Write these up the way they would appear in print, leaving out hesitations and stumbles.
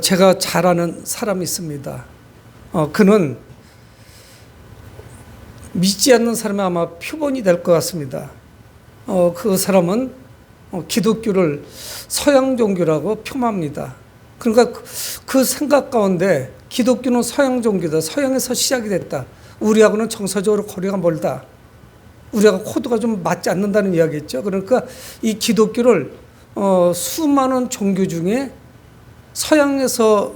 제가 잘 아는 사람이 있습니다. 그는 믿지 않는 사람이 아마 표본이 될 것 같습니다. 그 사람은 기독교를 서양 종교라고 폄합니다. 그러니까 그 생각 가운데 기독교는 서양 종교다. 서양에서 시작이 됐다. 우리하고는 정서적으로 거리가 멀다. 우리하고 코드가 좀 맞지 않는다는 이야기겠죠. 그러니까 이 기독교를 수많은 종교 중에 서양에서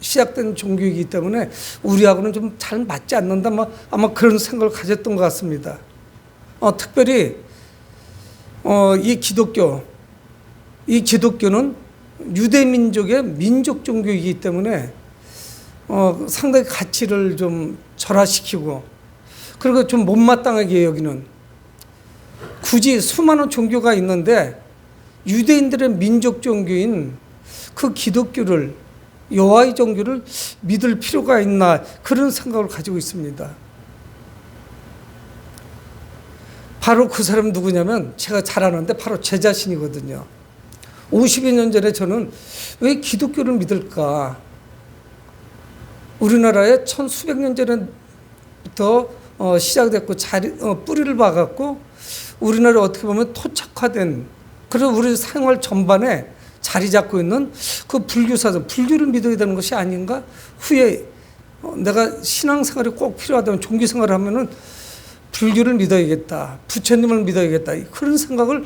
시작된 종교이기 때문에 우리하고는 좀 잘 맞지 않는다. 아마 그런 생각을 가졌던 것 같습니다. 특별히 이 기독교는 유대 민족의 민족 종교이기 때문에 상당히 가치를 좀 절하시키고, 그리고 좀 못마땅하게 여기는, 굳이 수많은 종교가 있는데 유대인들의 민족 종교인 그 기독교를, 여호와의 종교를 믿을 필요가 있나, 그런 생각을 가지고 있습니다. 바로 그 사람은 누구냐면 제가 잘 아는데 바로 제 자신이거든요. 50여 년 전에 저는 왜 기독교를 믿을까? 우리나라에 천수백 년 전부터 시작됐고 뿌리를 박았고, 우리나라에 어떻게 보면 토착화된, 그래서 우리 생활 전반에 자리 잡고 있는 그 불교사들, 불교를 믿어야 되는 것이 아닌가? 후에 내가 신앙생활이 꼭 필요하다면, 종교생활을 하면은 불교를 믿어야겠다, 부처님을 믿어야겠다, 그런 생각을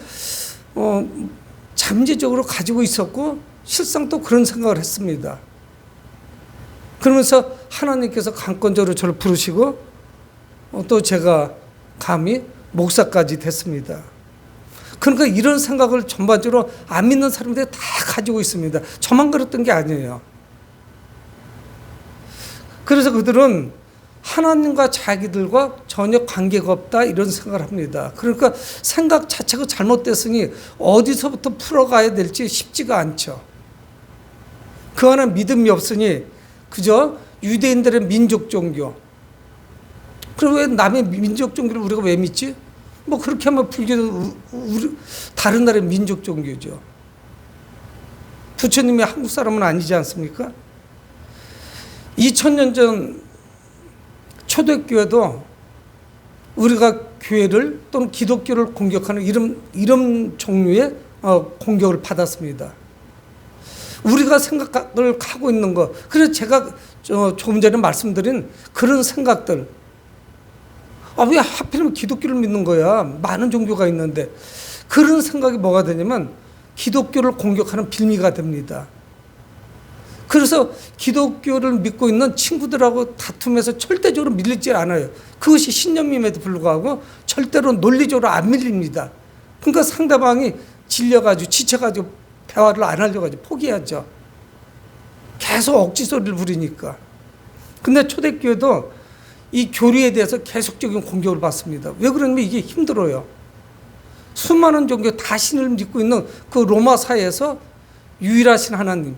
잠재적으로 가지고 있었고, 실상 또 그런 생각을 했습니다. 그러면서 하나님께서 강권적으로 저를 부르시고 또 제가 감히 목사까지 됐습니다. 그러니까 이런 생각을 전반적으로 안 믿는 사람들이 다 가지고 있습니다. 저만 그랬던 게 아니에요. 그래서 그들은 하나님과 자기들과 전혀 관계가 없다, 이런 생각을 합니다. 그러니까 생각 자체가 잘못됐으니 어디서부터 풀어가야 될지 쉽지가 않죠. 그 안에 믿음이 없으니 그저 유대인들의 민족 종교. 그리고 왜 남의 민족 종교를 우리가 왜 믿지? 그렇게 하면 불교도 다른 나라의 민족 종교죠. 부처님이 한국 사람은 아니지 않습니까? 2000년 전 초대교회도 우리가 교회를 또는 기독교를 공격하는 이런 종류의 공격을 받았습니다. 우리가 생각을 하고 있는 것, 그래서 제가 조금 전에 말씀드린 그런 생각들, 왜 하필이면 기독교를 믿는 거야? 많은 종교가 있는데. 그런 생각이 뭐가 되냐면 기독교를 공격하는 빌미가 됩니다. 그래서 기독교를 믿고 있는 친구들하고 다툼에서 절대적으로 밀리지 않아요. 그것이 신념임에도 불구하고 절대로 논리적으로 안 밀립니다. 그러니까 상대방이 질려가지고 지쳐가지고 대화를 안 하려고 하죠. 포기하죠. 계속 억지 소리를 부리니까. 근데 초대교회도 이 교리에 대해서 계속적인 공격을 받습니다. 왜 그러냐면 이게 힘들어요. 수많은 종교 다 신을 믿고 있는 그 로마 사회에서 유일하신 하나님,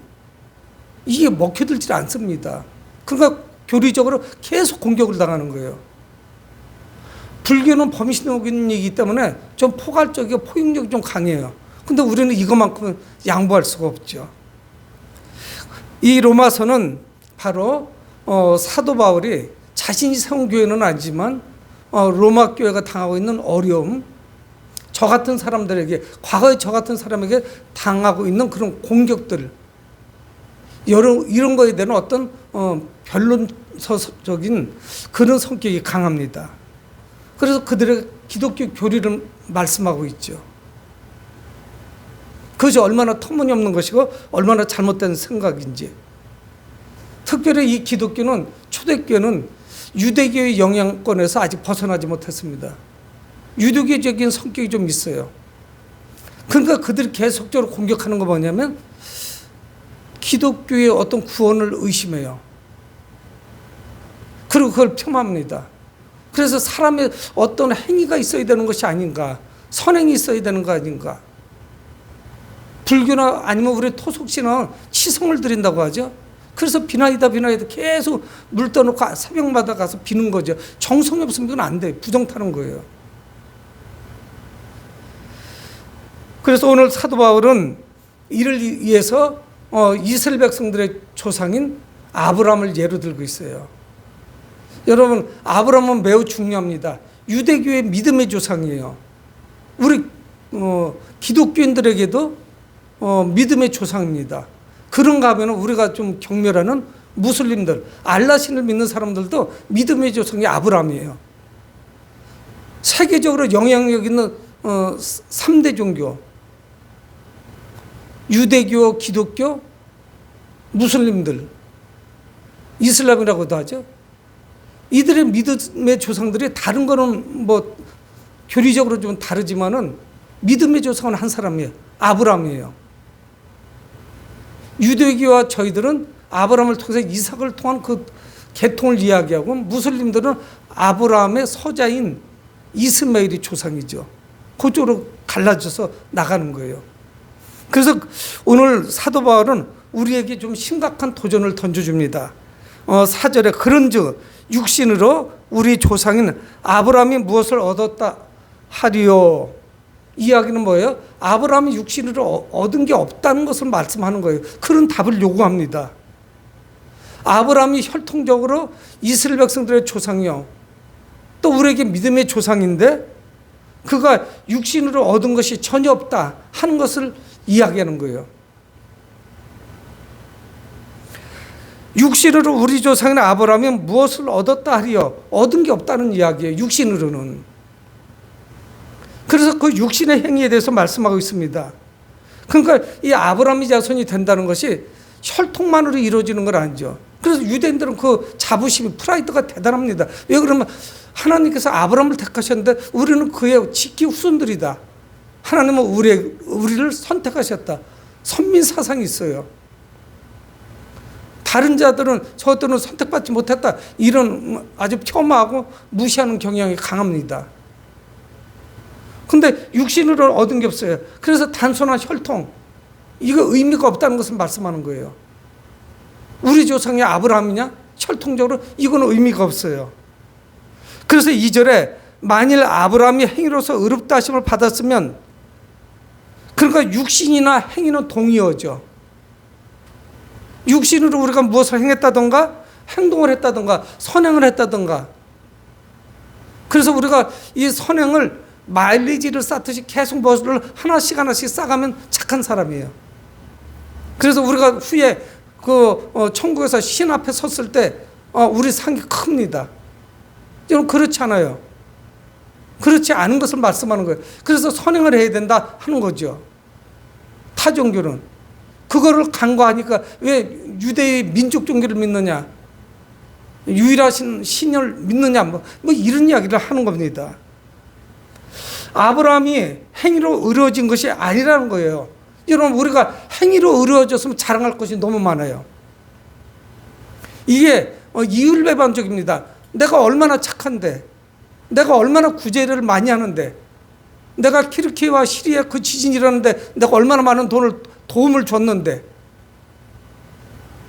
이게 먹혀들지 않습니다. 그러니까 교리적으로 계속 공격을 당하는 거예요. 불교는 범신론이기 때문에 좀 포괄적이고 포용력이 좀 강해요. 근데 우리는 이것만큼은 양보할 수가 없죠. 이 로마서는 바로 사도 바울이 자신이 세운 교회는 아니지만 로마 교회가 당하고 있는 어려움, 저 같은 사람들에게, 과거에 저 같은 사람에게 당하고 있는 그런 공격들, 이런 거에 대한 어떤 변론서적인 그런 성격이 강합니다. 그래서 그들의 기독교 교리를 말씀하고 있죠. 그것이 얼마나 터무니없는 것이고 얼마나 잘못된 생각인지. 특별히 이 기독교는, 초대교회는 유대교의 영향권에서 아직 벗어나지 못했습니다. 유대교적인 성격이 좀 있어요. 그러니까 그들이 계속적으로 공격하는 거 뭐냐면 기독교의 어떤 구원을 의심해요. 그리고 그걸 폄합니다. 그래서 사람의 어떤 행위가 있어야 되는 것이 아닌가, 선행이 있어야 되는 거 아닌가. 불교나 아니면 우리 토속신은 치성을 드린다고 하죠. 그래서 비나이다 계속 물 떠놓고 새벽마다 가서 비는 거죠. 정성이 없으면 그건 안 돼. 부정 타는 거예요. 그래서 오늘 사도 바울은 이를 위해서 이스라엘 백성들의 조상인 아브라함을 예로 들고 있어요. 여러분, 아브라함은 매우 중요합니다. 유대교의 믿음의 조상이에요. 우리 기독교인들에게도 믿음의 조상입니다. 그런가 하면 우리가 좀 경멸하는 무슬림들, 알라신을 믿는 사람들도 믿음의 조상이 아브라함이에요. 세계적으로 영향력 있는 3대 종교, 유대교, 기독교, 무슬림들, 이슬람이라고도 하죠. 이들의 믿음의 조상들이 다른 거는 뭐 교리적으로 좀 다르지만은 믿음의 조상은 한 사람이에요. 아브라함이에요. 유대교와 저희들은 아브라함을 통해서 이삭을 통한 그 계통을 이야기하고, 무슬림들은 아브라함의 서자인 이스마엘이 조상이죠. 그쪽으로 갈라져서 나가는 거예요. 그래서 오늘 사도 바울은 우리에게 좀 심각한 도전을 던져줍니다. 4절에 그런즉 육신으로 우리 조상인 아브라함이 무엇을 얻었다 하리요. 이야기는 뭐예요? 아브라함이 육신으로 얻은 게 없다는 것을 말씀하는 거예요. 그런 답을 요구합니다. 아브라함이 혈통적으로 이스라엘 백성들의 조상이요, 또 우리에게 믿음의 조상인데 그가 육신으로 얻은 것이 전혀 없다 하는 것을 이야기하는 거예요. 육신으로 우리 조상인 아브라함이 무엇을 얻었다 하리요. 얻은 게 없다는 이야기예요. 육신으로는. 그래서 그 육신의 행위에 대해서 말씀하고 있습니다. 그러니까 이 아브라함의 자손이 된다는 것이 혈통만으로 이루어지는 건 아니죠. 그래서 유대인들은 그 자부심이, 프라이드가 대단합니다. 왜 그러면 하나님께서 아브라함을 택하셨는데 우리는 그의 직계 후손들이다. 하나님은 우리를 선택하셨다. 선민 사상이 있어요. 다른 자들은 저들은 선택받지 못했다. 이런 아주 폄하하고 무시하는 경향이 강합니다. 근데 육신으로 얻은 게 없어요. 그래서 단순한 혈통, 이거 의미가 없다는 것을 말씀하는 거예요. 우리 조상이 아브라함이냐? 혈통적으로 이거는 의미가 없어요. 그래서 2절에 만일 아브라함이 행위로서 의롭다 하심을 받았으면, 그러니까 육신이나 행위는 동의어죠. 육신으로 우리가 무엇을 행했다던가 행동을 했다던가 선행을 했다던가, 그래서 우리가 이 선행을 마일리지를 쌓듯이 계속 무엇을 하나씩 쌓아가면 착한 사람이에요. 그래서 우리가 후에 천국에서 신 앞에 섰을 때 우리 상이 큽니다. 여러분, 그렇지 않아요. 그렇지 않은 것을 말씀하는 거예요. 그래서 선행을 해야 된다 하는 거죠. 타 종교는 그거를 간과하니까 왜 유대의 민족 종교를 믿느냐, 유일하신 신을 믿느냐, 뭐 이런 이야기를 하는 겁니다. 아브라함이 행위로 의로워진 것이 아니라는 거예요. 여러분, 우리가 행위로 의로워졌으면 자랑할 것이 너무 많아요. 이게 이율배반적입니다. 내가 얼마나 착한데, 내가 얼마나 구제를 많이 하는데, 내가 키르키와 시리아 그 지진이 일어났는데 내가 얼마나 많은 도움을 줬는데,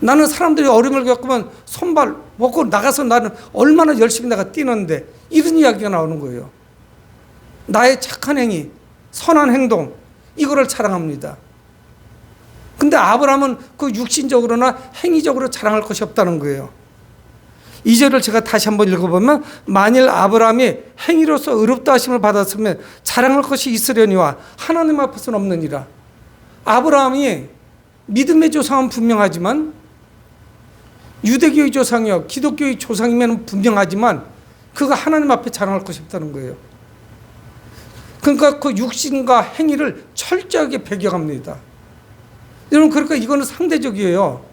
나는 사람들이 어려움을 겪으면 손발 먹고 나가서 나는 얼마나 열심히 내가 뛰는데, 이런 이야기가 나오는 거예요. 나의 착한 행위, 선한 행동, 이거를 자랑합니다. 근데 아브라함은 그 육신적으로나 행위적으로 자랑할 것이 없다는 거예요. 2절을 제가 다시 한번 읽어보면, 만일 아브라함이 행위로서 의롭다 하심을 받았으면 자랑할 것이 있으려니와 하나님 앞에서는 없느니라. 아브라함이 믿음의 조상은 분명하지만, 유대교의 조상이요 기독교의 조상이면 분명하지만, 그가 하나님 앞에 자랑할 것이 없다는 거예요. 그러니까 그 육신과 행위를 철저하게 배격합니다. 여러분, 그러니까 이거는 상대적이에요.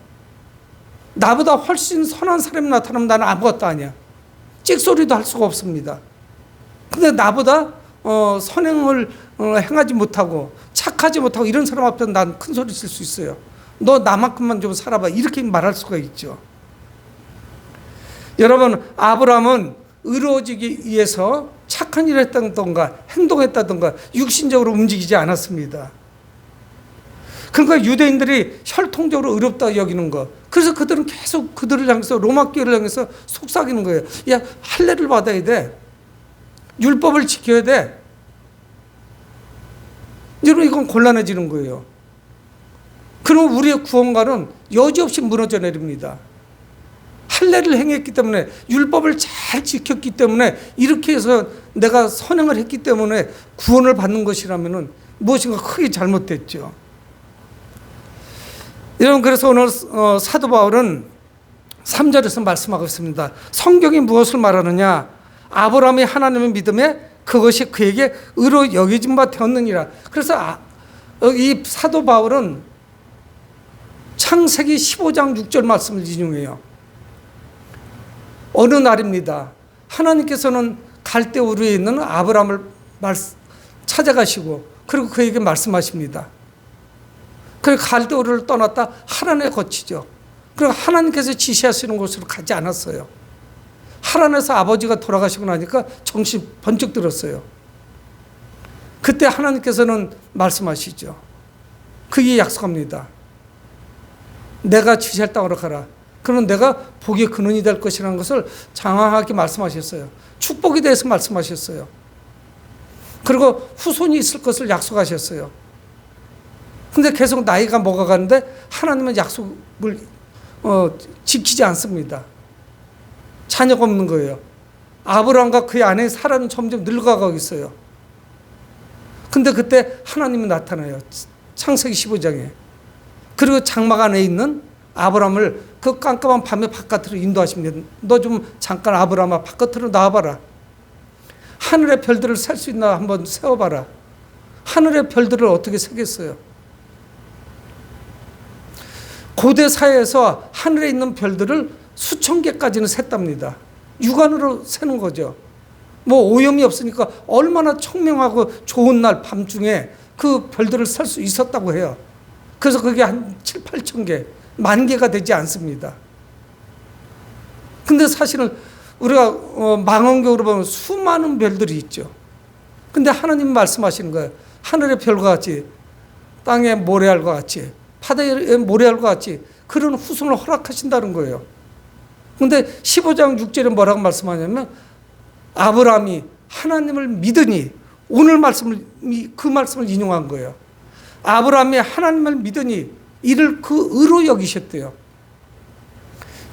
나보다 훨씬 선한 사람이 나타나면 나는 아무것도 아니야. 찍소리도 할 수가 없습니다. 근데 나보다 선행을 행하지 못하고 착하지 못하고 이런 사람 앞에서 난 큰 소리 칠 수 있어요. 너 나만큼만 좀 살아봐, 이렇게 말할 수가 있죠. 여러분, 아브라함은 의로워지기 위해서 착한 일을 했다던가 행동했다던가 육신적으로 움직이지 않았습니다. 그러니까 유대인들이 혈통적으로 의롭다 여기는 거, 그래서 그들은 계속 그들을 향해서, 로마 교회를 향해서 속삭이는 거예요. 야, 할례를 받아야 돼, 율법을 지켜야 돼. 여러분, 이건 곤란해지는 거예요. 그럼 우리의 구원관은 여지없이 무너져 내립니다. 할례를 행했기 때문에, 율법을 잘 지켰기 때문에, 이렇게 해서 내가 선행을 했기 때문에 구원을 받는 것이라면 무엇인가 크게 잘못됐죠. 여러분, 그래서 오늘 사도 바울은 3절에서 말씀하고 있습니다. 성경이 무엇을 말하느냐? 아브라함이 하나님을 믿음에 그것이 그에게 의로 여겨진 바 되었느니라. 그래서 이 사도 바울은 창세기 15장 6절 말씀을 인용해요. 어느 날입니다. 하나님께서는 갈대우르에 있는 아브라함을 찾아가시고 그리고 그에게 말씀하십니다. 그리고 갈대우르를 떠났다 하란에 거치죠. 그리고 하나님께서 지시하시는 곳으로 가지 않았어요. 하란에서 아버지가 돌아가시고 나니까 정신이 번쩍 들었어요. 그때 하나님께서는 말씀하시죠. 그에게 약속합니다. 내가 지시할 땅으로 가라. 그러면 내가 복의 근원이 될 것이라는 것을 장황하게 말씀하셨어요. 축복에 대해서 말씀하셨어요. 그리고 후손이 있을 것을 약속하셨어요. 근데 계속 나이가 먹어가는데 하나님은 약속을 지키지 않습니다. 자녀가 없는 거예요. 아브라함과 그의 아내 사라는 점점 늙어가고 있어요. 근데 그때 하나님이 나타나요. 창세기 15장에. 그리고 장막 안에 있는 아브라함을 그 깜깜한 밤에 바깥으로 인도하십니다. 너 좀 잠깐 아브라함아 바깥으로 나와봐라. 하늘의 별들을 셀 수 있나 한번 세워봐라. 하늘의 별들을 어떻게 세겠어요? 고대 사회에서 하늘에 있는 별들을 수천 개까지는 셌답니다. 육안으로 세는 거죠. 뭐 오염이 없으니까 얼마나 청명하고 좋은 날 밤중에 그 별들을 셀 수 있었다고 해요. 그래서 그게 한 7, 8천 개, 10,000개가 되지 않습니다. 근데 사실은 우리가 망원경으로 보면 수많은 별들이 있죠. 근데 하나님 말씀하시는 거예요. 하늘의 별과 같이, 땅의 모래알과 같이, 바다의 모래알과 같이 그런 후손을 허락하신다는 거예요. 근데 15장 6절에 뭐라고 말씀하냐면 아브라함이 하나님을 믿으니, 오늘 그 말씀을 인용한 거예요. 아브라함이 하나님을 믿으니 이를 그 의로 여기셨대요.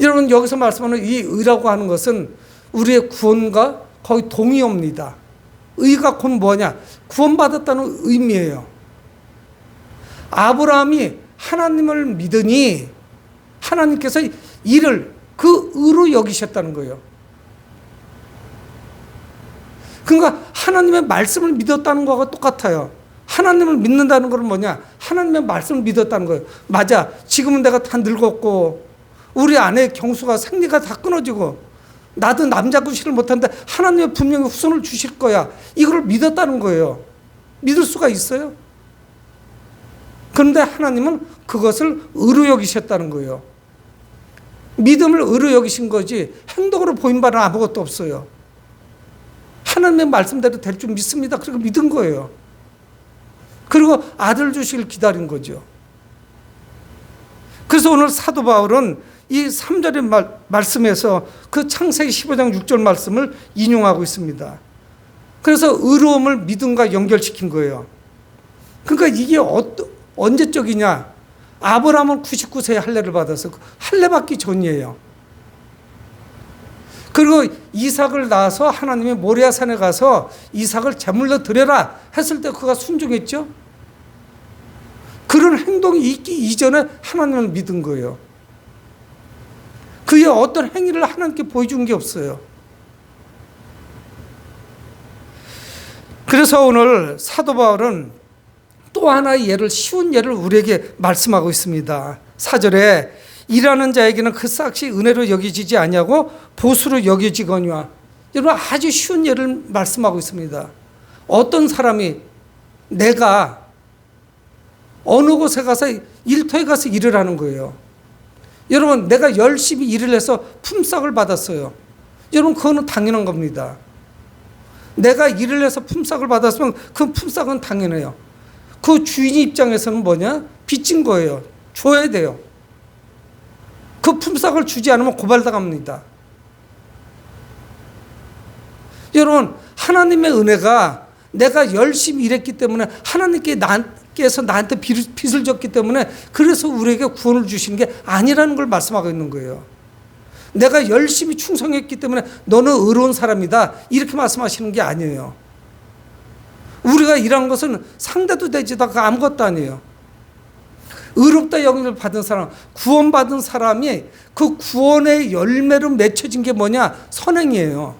여러분, 여기서 말씀하는 이 의라고 하는 것은 우리의 구원과 거의 동의어입니다. 의가 곧 뭐냐? 구원받았다는 의미예요. 아브라함이 하나님을 믿으니 하나님께서 이를 그 의로 여기셨다는 거예요. 그러니까 하나님의 말씀을 믿었다는 거하고 똑같아요. 하나님을 믿는다는 것은 뭐냐? 하나님의 말씀을 믿었다는 거예요. 맞아. 지금은 내가 다 늙었고 우리 아내의 경수가 생리가 다 끊어지고 나도 남자 구실을 못하는데 하나님의 분명히 후손을 주실 거야. 이걸 믿었다는 거예요. 믿을 수가 있어요? 그런데 하나님은 그것을 의로 여기셨다는 거예요. 믿음을 의로 여기신 거지 행동으로 보인 바는 아무것도 없어요. 하나님의 말씀대로 될 줄 믿습니다. 그리고 믿은 거예요. 그리고 아들 주시길 기다린 거죠. 그래서 오늘 사도 바울은 이 3절의 말씀에서 그 창세기 15장 6절 말씀을 인용하고 있습니다. 그래서 의로움을 믿음과 연결시킨 거예요. 그러니까 이게 언제적이냐? 아브라함은 99세에 할례를 받아서 할례 받기 전이에요. 그리고 이삭을 낳아서 하나님이 모리아산에 가서 이삭을 제물로 드려라 했을 때 그가 순종했죠. 그런 행동이 있기 이전에 하나님을 믿은 거예요. 그의 어떤 행위를 하나님께 보여준 게 없어요. 그래서 오늘 사도 바울은 또 하나의 예를, 쉬운 예를 우리에게 말씀하고 있습니다. 4절에 일하는 자에게는 그 싹이 은혜로 여겨지지 아니하고 보수로 여겨지거니와. 여러분, 아주 쉬운 예를 말씀하고 있습니다. 어떤 사람이 내가 어느 곳에 가서 일터에 가서 일을 하는 거예요. 여러분, 내가 열심히 일을 해서 품삯을 받았어요. 여러분, 그거는 당연한 겁니다. 내가 일을 해서 품삯을 받았으면 그 품삯은 당연해요. 그 주인 입장에서는 뭐냐? 빚진 거예요. 줘야 돼요. 그 품삯을 주지 않으면 고발당합니다. 여러분, 하나님의 은혜가 내가 열심히 일했기 때문에 하나님께서 나한테 빚을 졌기 때문에 그래서 우리에게 구원을 주시는 게 아니라는 걸 말씀하고 있는 거예요. 내가 열심히 충성했기 때문에 너는 의로운 사람이다 이렇게 말씀하시는 게 아니에요. 우리가 일한 것은 상대도 되지도 않고 아무것도 아니에요. 의롭다 영향을 받은 사람, 구원받은 사람이 그 구원의 열매로 맺혀진 게 뭐냐? 선행이에요.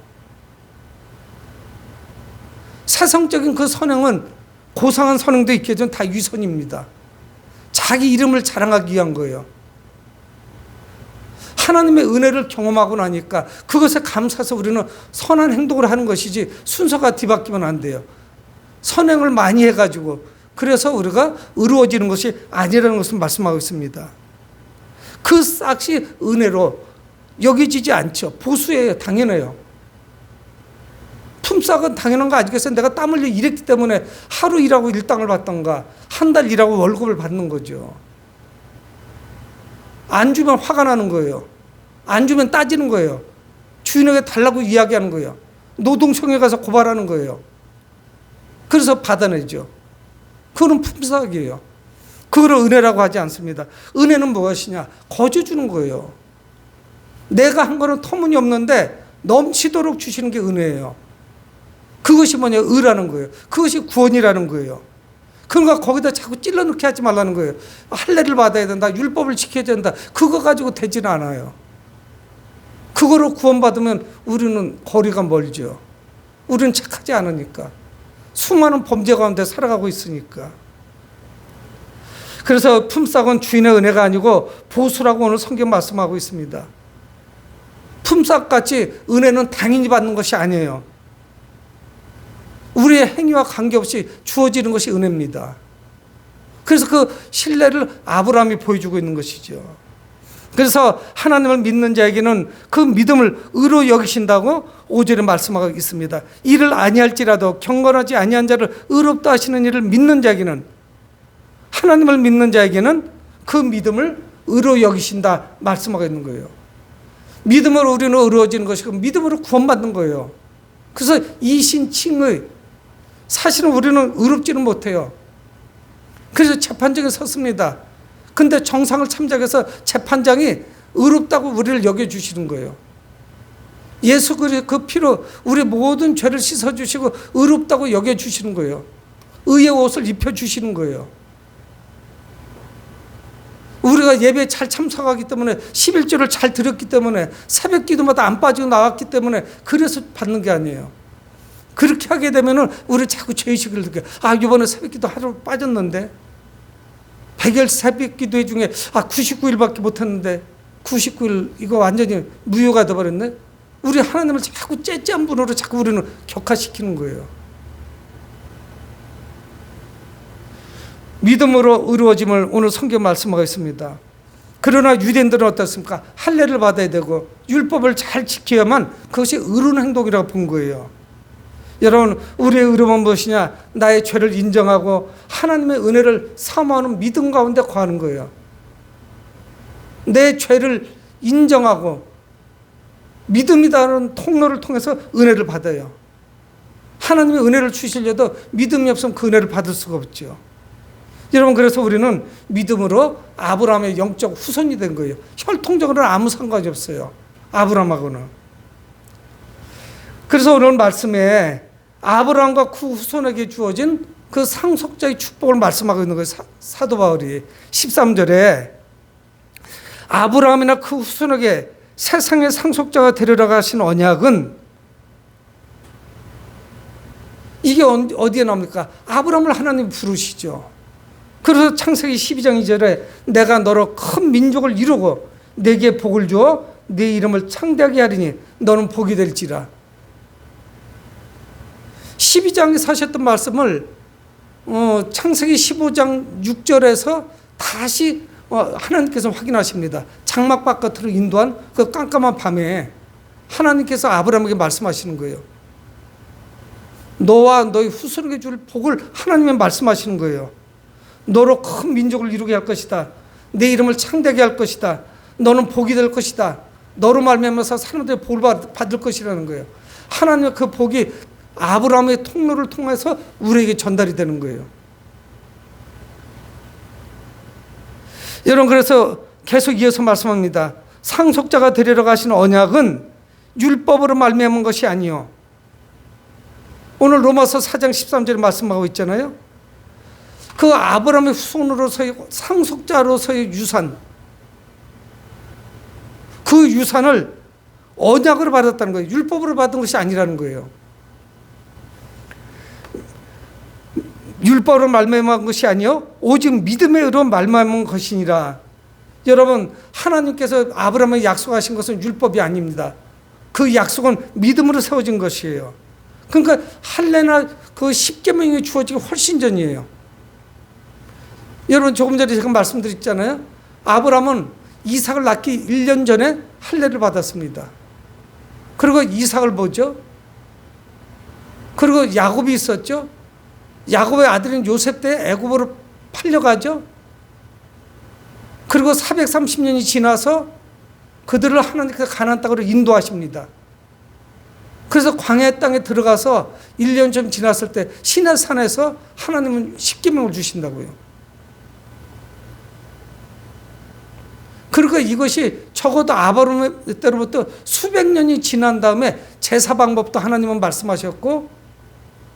세상적인 그 선행은 고상한 선행도 있겠지만 다 위선입니다. 자기 이름을 자랑하기 위한 거예요. 하나님의 은혜를 경험하고 나니까 그것에 감사해서 우리는 선한 행동을 하는 것이지 순서가 뒤바뀌면 안 돼요. 선행을 많이 해가지고 그래서 우리가 의로워지는 것이 아니라는 것을 말씀하고 있습니다. 그 싹이 은혜로 여겨지지 않죠. 보수예요. 당연해요. 품삯은 당연한 거 아니겠어요? 내가 땀 흘려 일했기 때문에 하루 일하고 일당을 받던가 한 달 일하고 월급을 받는 거죠. 안 주면 화가 나는 거예요. 안 주면 따지는 거예요. 주인에게 달라고 이야기하는 거예요. 노동청에 가서 고발하는 거예요. 그래서 받아내죠. 그거는 품삯이에요. 그거를 은혜라고 하지 않습니다. 은혜는 무엇이냐? 거저 주는 거예요. 내가 한 거는 터무니없는데 넘치도록 주시는 게 은혜예요. 그것이 뭐냐? 의라는 거예요. 그것이 구원이라는 거예요. 그러니까 거기다 자꾸 찔러넣게 하지 말라는 거예요. 할례를 받아야 된다. 율법을 지켜야 된다. 그거 가지고 되지는 않아요. 그거로 구원받으면 우리는 거리가 멀죠. 우리는 착하지 않으니까. 수많은 범죄 가운데 살아가고 있으니까. 그래서 품삯은 주인의 은혜가 아니고 보수라고 오늘 성경 말씀하고 있습니다. 품삯같이 은혜는 당연히 받는 것이 아니에요. 우리의 행위와 관계없이 주어지는 것이 은혜입니다. 그래서 그 신뢰를 아브라함이 보여주고 있는 것이죠. 그래서 하나님을 믿는 자에게는 그 믿음을 의로 여기신다고 5절에 말씀하고 있습니다. 이를 아니할지라도 경건하지 아니한 자를 의롭다 하시는 이를 믿는 자에게는, 하나님을 믿는 자에게는 그 믿음을 의로 여기신다 말씀하고 있는 거예요. 믿음으로 우리는 의로워지는 것이고 믿음으로 구원받는 거예요. 그래서 이신칭의, 사실은 우리는 의롭지는 못해요. 그래서 재판장에 섰습니다. 근데 정상을 참작해서 재판장이 의롭다고 우리를 여겨주시는 거예요. 예수 그리스도의 그 피로 우리 모든 죄를 씻어주시고 의롭다고 여겨주시는 거예요. 의의 옷을 입혀주시는 거예요. 우리가 예배에 잘 참석하기 때문에 11조를 잘 드렸기 때문에 새벽 기도마다 안 빠지고 나왔기 때문에 그래서 받는 게 아니에요. 그렇게 하게 되면은 우리 자꾸 죄의식을 느껴요. 아, 이번에 새벽 기도 하루 빠졌는데 100일 새벽 기도회 중에 99일밖에 못했는데 99일 이거 완전히 무효가 돼버렸네. 우리 하나님을 자꾸 째째한 분으로 자꾸 우리는 격화시키는 거예요. 믿음으로 의로워짐을 오늘 성경 말씀하고 있습니다. 그러나 유대인들은 어떻습니까? 할례를 받아야 되고 율법을 잘 지켜야만 그것이 의로운 행동이라고 본 거예요. 여러분, 우리의 의로움은 무엇이냐? 나의 죄를 인정하고 하나님의 은혜를 사모하는 믿음 가운데 거하는 거예요. 내 죄를 인정하고 믿음이라는 통로를 통해서 은혜를 받아요. 하나님의 은혜를 주시려도 믿음이 없으면 그 은혜를 받을 수가 없죠. 여러분, 그래서 우리는 믿음으로 아브라함의 영적 후손이 된 거예요. 혈통적으로는 아무 상관이 없어요. 아브라함하고는. 그래서 오늘 말씀에 아브라함과 그 후손에게 주어진 그 상속자의 축복을 말씀하고 있는 거예요. 사도 바울이 13절에 아브라함이나 그 후손에게 세상의 상속자가 되리라 하신 언약은, 이게 어디에 나옵니까? 아브라함을 하나님 부르시죠. 그래서 창세기 12장 2절에 내가 너로 큰 민족을 이루고 내게 복을 주어 네 이름을 창대하게 하리니 너는 복이 될지라. 12장에 하셨던 말씀을 창세기 15장 6절에서 다시 하나님께서 확인하십니다. 장막 바깥으로 인도한 그 깜깜한 밤에 하나님께서 아브라함에게 말씀하시는 거예요. 너와 너희 후손에게 줄 복을 하나님이 말씀하시는 거예요. 너로 큰 민족을 이루게 할 것이다. 내 이름을 창대하게 할 것이다. 너는 복이 될 것이다. 너로 말미암아서 사람들이 복을 받을 것이라는 거예요. 하나님의 그 복이 아브라함의 통로를 통해서 우리에게 전달이 되는 거예요. 여러분, 그래서 계속 이어서 말씀합니다. 상속자가 되리러 가신 언약은 율법으로 말미암은 것이 아니요. 오늘 로마서 4장 13절에 말씀하고 있잖아요. 그 아브라함의 후손으로서의 상속자로서의 유산, 그 유산을 언약으로 받았다는 거예요. 율법으로 받은 것이 아니라는 거예요. 율법으로 말미암은 것이 아니요 오직 믿음의 의로 말미암은 것이니라. 여러분, 하나님께서 아브라함에게 약속하신 것은 율법이 아닙니다. 그 약속은 믿음으로 세워진 것이에요. 그러니까 할례나 그 십계명이 주어지기 훨씬 전이에요. 여러분, 조금 전에 제가 말씀드렸잖아요. 아브라함은 이삭을 낳기 1년 전에 할례를 받았습니다. 그리고 이삭을 보죠. 그리고 야곱이 있었죠. 야곱의 아들인 요셉 때 애굽으로 팔려가죠. 그리고 430년이 지나서 그들을 하나님께서 가나안 땅으로 인도하십니다. 그래서 광야 땅에 들어가서 1년 좀 지났을 때 시내산에서 하나님은 십계명을 주신다고요. 그러니까 이것이 적어도 아브라함 때로부터 수백 년이 지난 다음에 제사 방법도 하나님은 말씀하셨고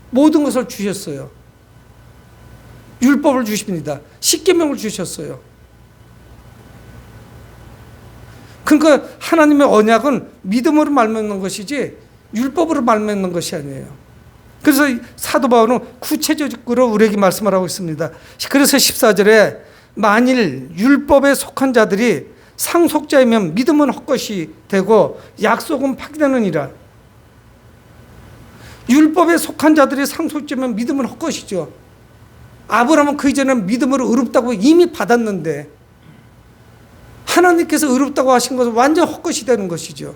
모든 것을 주셨어요. 율법을 주십니다. 십계명을 주셨어요. 그러니까 하나님의 언약은 믿음으로 말맺는 것이지 율법으로 말맺는 것이 아니에요. 그래서 사도 바울은 구체적으로 우리에게 말씀을 하고 있습니다. 그래서 14절에 만일 율법에 속한 자들이 상속자이면 믿음은 헛것이 되고 약속은 파기되느니라. 율법에 속한 자들이 상속자면 믿음은 헛것이죠. 아브라함은 그 이전에는 믿음으로 의롭다고 이미 받았는데 하나님께서 의롭다고 하신 것은 완전 헛것이 되는 것이죠.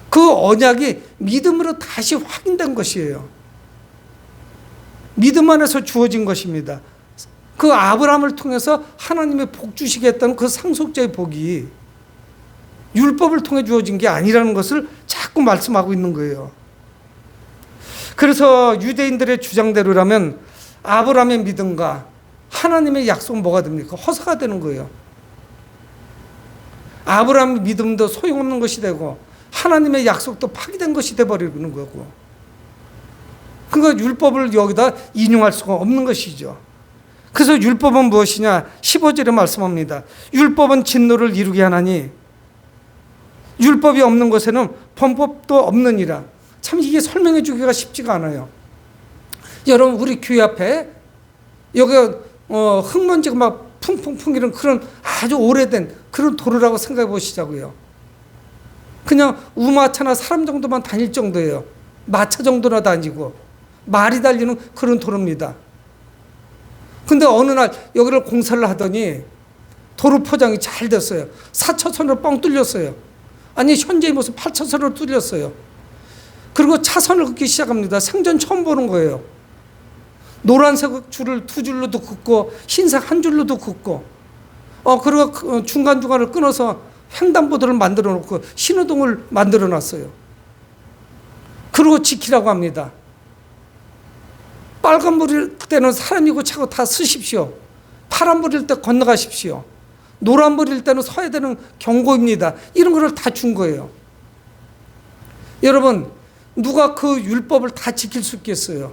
그 언약이 믿음으로 다시 확인된 것이에요. 믿음 안에서 주어진 것입니다. 그 아브라함을 통해서 하나님의 복 주시겠다는 그 상속자의 복이 율법을 통해 주어진 게 아니라는 것을 자꾸 말씀하고 있는 거예요. 그래서 유대인들의 주장대로라면 아브라함의 믿음과 하나님의 약속은 뭐가 됩니까? 허사가 되는 거예요. 아브라함의 믿음도 소용없는 것이 되고 하나님의 약속도 파기된 것이 되어버리는 거고, 그러니까 율법을 여기다 인용할 수가 없는 것이죠. 그래서 율법은 무엇이냐? 15절에 말씀합니다. 율법은 진노를 이루게 하나니 율법이 없는 것에는 범법도 없느니라. 참 이게 설명해 주기가 쉽지가 않아요. 여러분, 우리 교회 앞에 여기 흙먼지가 막 풍풍풍 이런 그런 아주 오래된 그런 도로라고 생각해 보시자고요. 그냥 우마차나 사람 정도만 다닐 정도예요. 마차 정도나 다니고 말이 달리는 그런 도로입니다. 근데 어느 날 여기를 공사를 하더니 도로 포장이 잘 됐어요. 4차선으로 뻥 뚫렸어요. 아니, 현재의 모습 8차선으로 뚫렸어요. 그리고 차선을 긋기 시작합니다. 생전 처음 보는 거예요. 노란색 줄을 2줄로도 긋고 흰색 1줄로도 긋고 그리고 중간중간을 끊어서 횡단보도를 만들어 놓고 신호등을 만들어 놨어요. 그리고 지키라고 합니다. 빨간불일 때는 사람이고 차고 다 서십시오. 파란불일 때 건너가십시오. 노란불일 때는 서야 되는 경고입니다. 이런 거를 다 준 거예요. 여러분, 누가 그 율법을 다 지킬 수 있겠어요?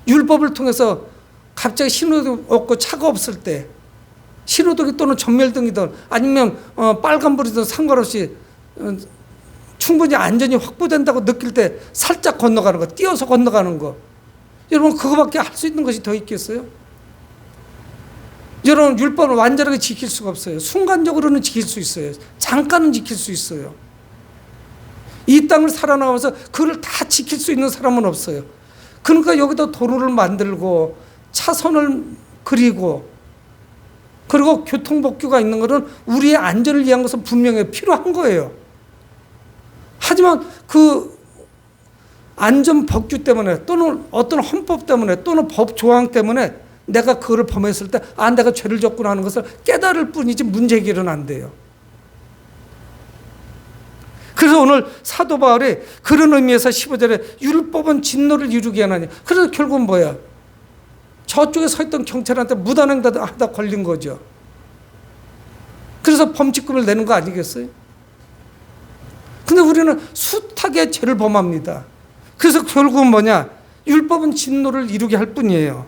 율법을 통해서 갑자기 신호등 없고 차가 없을 때 신호등이 또는 전멸등이든 아니면 빨간불이든 상관없이 충분히 안전이 확보된다고 느낄 때 살짝 건너가는 거, 뛰어서 건너가는 거, 여러분 그거밖에 할 수 있는 것이 더 있겠어요? 여러분, 율법을 완전하게 지킬 수가 없어요. 순간적으로는 지킬 수 있어요. 잠깐은 지킬 수 있어요. 이 땅을 살아나가면서 그걸 다 지킬 수 있는 사람은 없어요. 그러니까 여기다 도로를 만들고 차선을 그리고 그리고 교통법규가 있는 것은 우리의 안전을 위한 것은 분명히 필요한 거예요. 하지만 그 안전법규 때문에 또는 어떤 헌법 때문에 또는 법 조항 때문에 내가 그거를 범했을 때 내가 죄를 졌구나 하는 것을 깨달을 뿐이지 문제 해결은 안 돼요. 그래서 오늘 사도 바울이 그런 의미에서 15절에 율법은 진노를 이루게 하나니, 그래서 결국은 뭐야? 저쪽에 서 있던 경찰한테 무단횡단하다 걸린 거죠. 그래서 범칙금을 내는 거 아니겠어요? 근데 우리는 숱하게 죄를 범합니다. 그래서 결국은 뭐냐? 율법은 진노를 이루게 할 뿐이에요.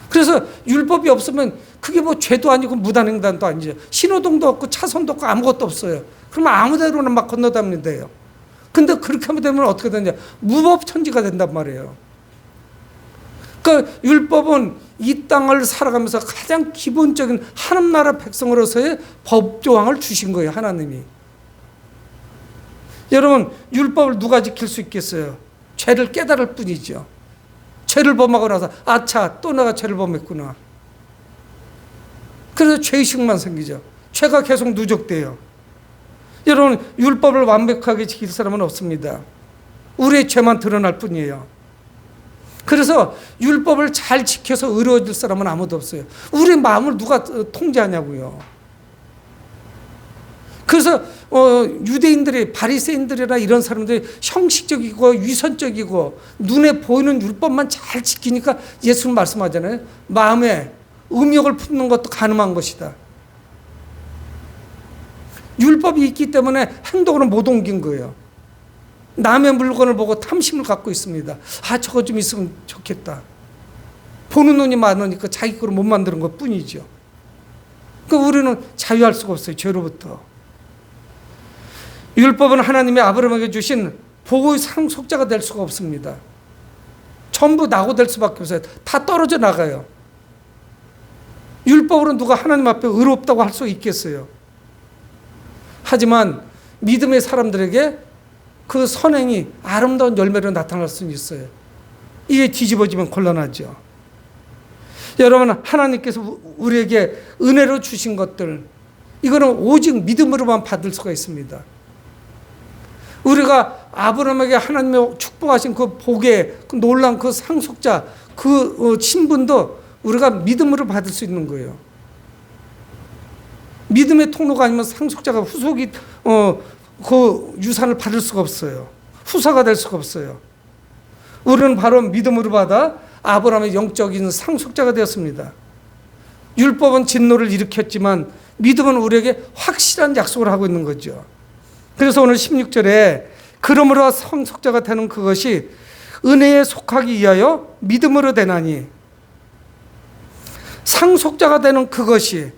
그래서 율법이 없으면 그게 뭐 죄도 아니고 무단횡단도 아니죠. 신호등도 없고 차선도 없고 아무것도 없어요. 그러면 아무데로나 막 건너다니면 돼요. 근데 그렇게 하면 되면 어떻게 되냐? 무법천지가 된단 말이에요. 그러니까 율법은 이 땅을 살아가면서 가장 기본적인 하나님 나라 백성으로서의 법조항을 주신 거예요, 하나님이. 여러분, 율법을 누가 지킬 수 있겠어요? 죄를 깨달을 뿐이죠. 죄를 범하고 나서 아차, 또 내가 죄를 범했구나. 그래서 죄의식만 생기죠. 죄가 계속 누적돼요. 여러분, 율법을 완벽하게 지킬 사람은 없습니다. 우리의 죄만 드러날 뿐이에요. 그래서 율법을 잘 지켜서 의로워질 사람은 아무도 없어요. 우리 마음을 누가 통제하냐고요. 그래서 유대인들이, 바리새인들이나 이런 사람들이 형식적이고 위선적이고 눈에 보이는 율법만 잘 지키니까 예수는 말씀하잖아요. 마음에 음욕을 품는 것도 가늠한 것이다. 율법이 있기 때문에 행동으로 못 옮긴 거예요. 남의 물건을 보고 탐심을 갖고 있습니다. 아, 저거 좀 있으면 좋겠다. 보는 눈이 많으니까 자기 거를 못 만드는 것 뿐이죠. 그러니까 우리는 자유할 수가 없어요, 죄로부터. 율법은 하나님이 아브라함에게 주신 복의 상속자가 될 수가 없습니다. 전부 낙오될 수밖에 없어요. 다 떨어져 나가요. 율법으로 누가 하나님 앞에 의롭다고 할 수 있겠어요? 하지만 믿음의 사람들에게 그 선행이 아름다운 열매로 나타날 수는 있어요. 이게 뒤집어지면 곤란하죠. 여러분, 하나님께서 우리에게 은혜로 주신 것들, 이거는 오직 믿음으로만 받을 수가 있습니다. 우리가 아브라함에게 하나님의 축복하신 그 복의 그 놀라운 그 상속자, 그 신분도 우리가 믿음으로 받을 수 있는 거예요. 믿음의 통로가 아니면 상속자가 후속이 그 유산을 받을 수가 없어요. 후사가 될 수가 없어요. 우리는 바로 믿음으로 받아 아브라함의 영적인 상속자가 되었습니다. 율법은 진노를 일으켰지만 믿음은 우리에게 확실한 약속을 하고 있는 거죠. 그래서 오늘 16절에 그러므로 상속자가 되는 그것이 은혜에 속하기 위하여 믿음으로 되나니, 상속자가 되는 그것이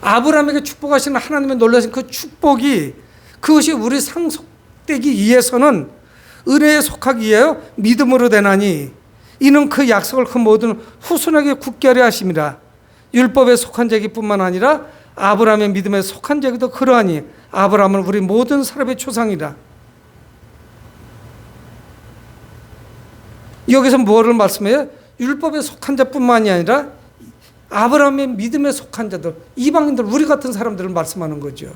아브라함에게 축복하시는 하나님의 놀라신 그 축복이, 그것이 우리 상속되기 위해서는 은혜에 속하기 위하여 믿음으로 되나니, 이는 그 약속을 그 모든 후손에게 굳게 하려 하심이라. 율법에 속한 자기뿐만 아니라 아브라함의 믿음에 속한 자기도 그러하니 아브라함은 우리 모든 사람의 조상이라. 여기서 뭐를 말씀해요? 율법에 속한 자뿐만이 아니라 아브라함의 믿음에 속한 자들, 이방인들, 우리 같은 사람들을 말씀하는 거죠.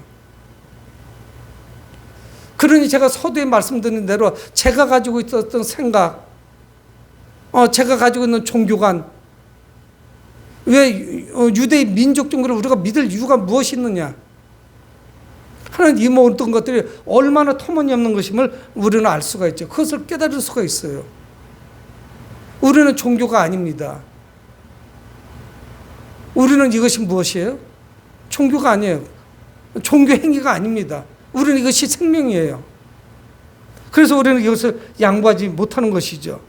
그러니 제가 서두에 말씀드린 대로 제가 가지고 있었던 생각, 제가 가지고 있는 종교관, 왜 유대의 민족 종교를 우리가 믿을 이유가 무엇이 있느냐? 하나님 이 모든 것들이 얼마나 터무니없는 것임을 우리는 알 수가 있죠. 그것을 깨달을 수가 있어요. 우리는 종교가 아닙니다. 우리는 이것이 무엇이에요? 종교가 아니에요. 종교 행위가 아닙니다. 우리는 이것이 생명이에요. 그래서 우리는 이것을 양보하지 못하는 것이죠.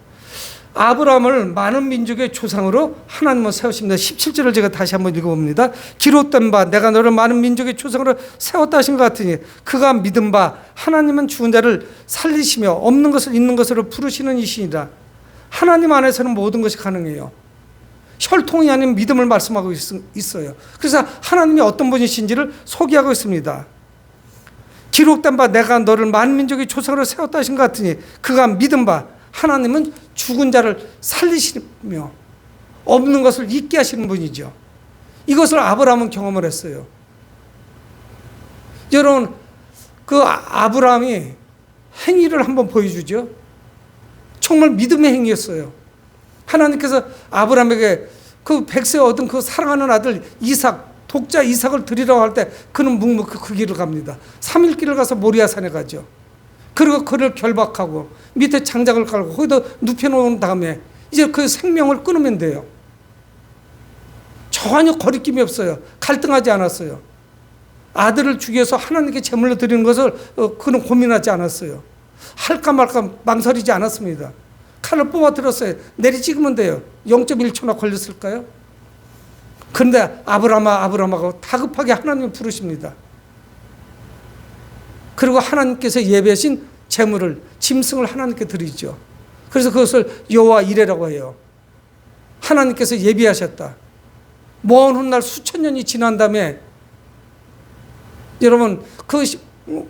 아브라함을 많은 민족의 조상으로 하나님은 세우십니다. 17절을 제가 다시 한번 읽어봅니다. 기록된 바 내가 너를 많은 민족의 조상으로 세웠다 하신 것 같으니 그가 믿은 바 하나님은 죽은 자를 살리시며 없는 것을 있는 것으로 부르시는 이시니라. 하나님 안에서는 모든 것이 가능해요. 혈통이 아닌 믿음을 말씀하고 있어요. 그래서 하나님이 어떤 분이신지를 소개하고 있습니다. 기록된 바 내가 너를 많은 민족의 조상으로 세웠다 하신 것 같으니 그가 믿은 바 하나님은 죽은 자를 살리시며 없는 것을 있게 하시는 분이죠. 이것을 아브라함은 경험을 했어요. 여러분, 그 아브라함이 행위를 한번 보여주죠. 정말 믿음의 행위였어요. 하나님께서 아브라함에게 그 백세 얻은 그 사랑하는 아들 이삭 독자 이삭을 드리라고 할 때 그는 묵묵히 그 길을 갑니다. 3일 길을 가서 모리아산에 가죠. 그리고 그를 결박하고 밑에 장작을 깔고 거기다 눕혀놓은 다음에 이제 그 생명을 끊으면 돼요. 전혀 거리낌이 없어요. 갈등하지 않았어요. 아들을 죽여서 하나님께 제물로 드리는 것을 그는 고민하지 않았어요. 할까 말까 망설이지 않았습니다. 칼을 뽑아들었어요. 내리 찍으면 돼요. 0.1초나 걸렸을까요? 그런데 아브라함하고 다급하게 하나님을 부르십니다. 그리고 하나님께서 예배하신 제물을, 짐승을 하나님께 드리죠. 그래서 그것을 여호와 이레라고 해요. 하나님께서 예비하셨다. 먼 훗날 수천 년이 지난 다음에 여러분 그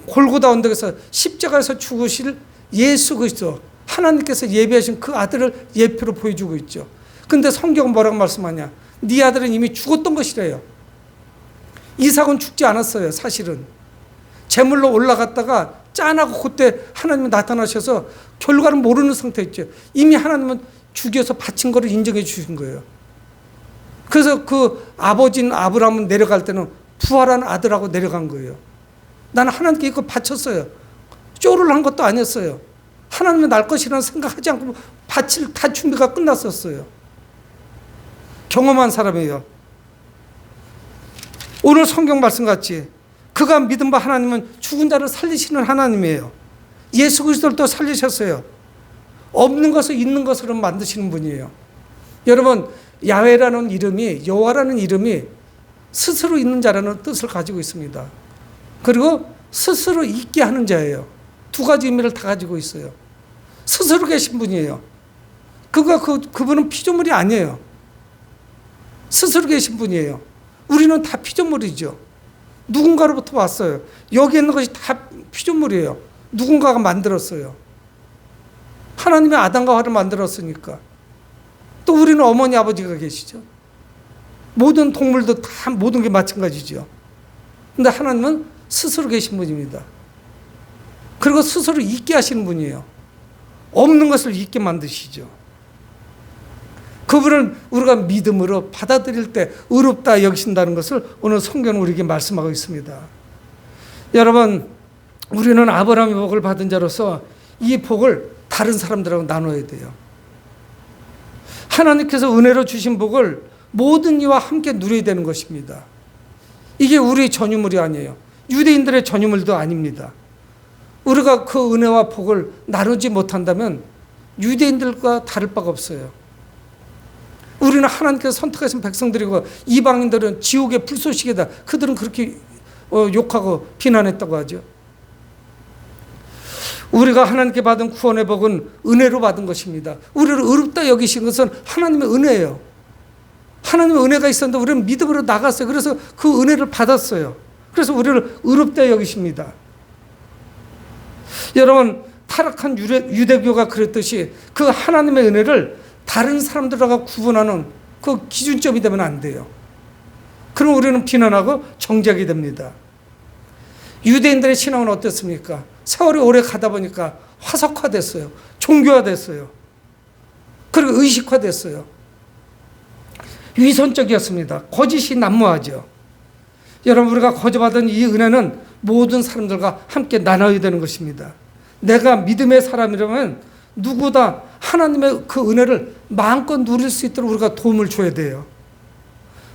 골고다 언덕에서 십자가에서 죽으실 예수 그리스도, 하나님께서 예비하신 그 아들을 예표로 보여주고 있죠. 근데 성경은 뭐라고 말씀하냐? 네 아들은 이미 죽었던 것이래요. 이삭은 죽지 않았어요. 사실은 제물로 올라갔다가 짠하고 그때 하나님이 나타나셔서 결과를 모르는 상태였죠. 이미 하나님은 죽여서 바친 거를 인정해 주신 거예요. 그래서 그 아버지인 아브라함은 내려갈 때는 부활한 아들하고 내려간 거예요. 나는 하나님께 이거 바쳤어요. 쪼를 한 것도 아니었어요. 하나님이 날 것이라는 생각하지 않고 바칠 다 준비가 끝났었어요. 경험한 사람이에요. 오늘 성경 말씀같이 그가 믿은 바 하나님은 죽은 자를 살리시는 하나님이에요. 예수 그리스도를 또 살리셨어요. 없는 것을 있는 것으로 만드시는 분이에요. 여러분, 야훼라는 이름이, 여호와라는 이름이 스스로 있는 자라는 뜻을 가지고 있습니다. 그리고 스스로 있게 하는 자예요. 두 가지 의미를 다 가지고 있어요. 스스로 계신 분이에요. 그분은 피조물이 아니에요. 스스로 계신 분이에요. 우리는 다 피조물이죠. 누군가로부터 왔어요. 여기 있는 것이 다 피조물이에요. 누군가가 만들었어요. 하나님이 아담과 하와를 만들었으니까. 또 우리는 어머니 아버지가 계시죠. 모든 동물도 다 모든 게 마찬가지죠. 근데 하나님은 스스로 계신 분입니다. 그리고 스스로 있게 하시는 분이에요. 없는 것을 있게 만드시죠. 그분을 우리가 믿음으로 받아들일 때 의롭다 여기신다는 것을 오늘 성경은 우리에게 말씀하고 있습니다. 여러분, 우리는 아브라함의 복을 받은 자로서 이 복을 다른 사람들하고 나눠야 돼요. 하나님께서 은혜로 주신 복을 모든 이와 함께 누려야 되는 것입니다. 이게 우리의 전유물이 아니에요. 유대인들의 전유물도 아닙니다. 우리가 그 은혜와 복을 나누지 못한다면 유대인들과 다를 바가 없어요. 우리는 하나님께서 선택하신 백성들이고 이방인들은 지옥의 불쏘시개다. 그들은 그렇게 욕하고 비난했다고 하죠. 우리가 하나님께 받은 구원의 복은 은혜로 받은 것입니다. 우리를 의롭다 여기신 것은 하나님의 은혜예요. 하나님의 은혜가 있었는데 우리는 믿음으로 나갔어요. 그래서 그 은혜를 받았어요. 그래서 우리를 의롭다 여기십니다. 여러분, 타락한 유대교가 그랬듯이 그 하나님의 은혜를 다른 사람들과 구분하는 그 기준점이 되면 안 돼요. 그럼 우리는 비난하고 정죄하게 됩니다. 유대인들의 신앙은 어땠습니까? 세월이 오래 가다 보니까 화석화됐어요. 종교화됐어요. 그리고 의식화됐어요. 위선적이었습니다. 거짓이 난무하죠. 여러분, 우리가 거저받은 이 은혜는 모든 사람들과 함께 나눠야 되는 것입니다. 내가 믿음의 사람이라면 누구다 하나님의 그 은혜를 마음껏 누릴 수 있도록 우리가 도움을 줘야 돼요.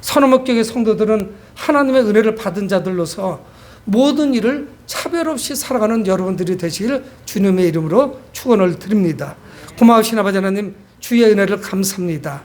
선어목교의 성도들은 하나님의 은혜를 받은 자들로서 모든 일을 차별 없이 살아가는 여러분들이 되시길 주님의 이름으로 축원을 드립니다. 고마우신 아버지 하나님, 주의 은혜를 감사합니다.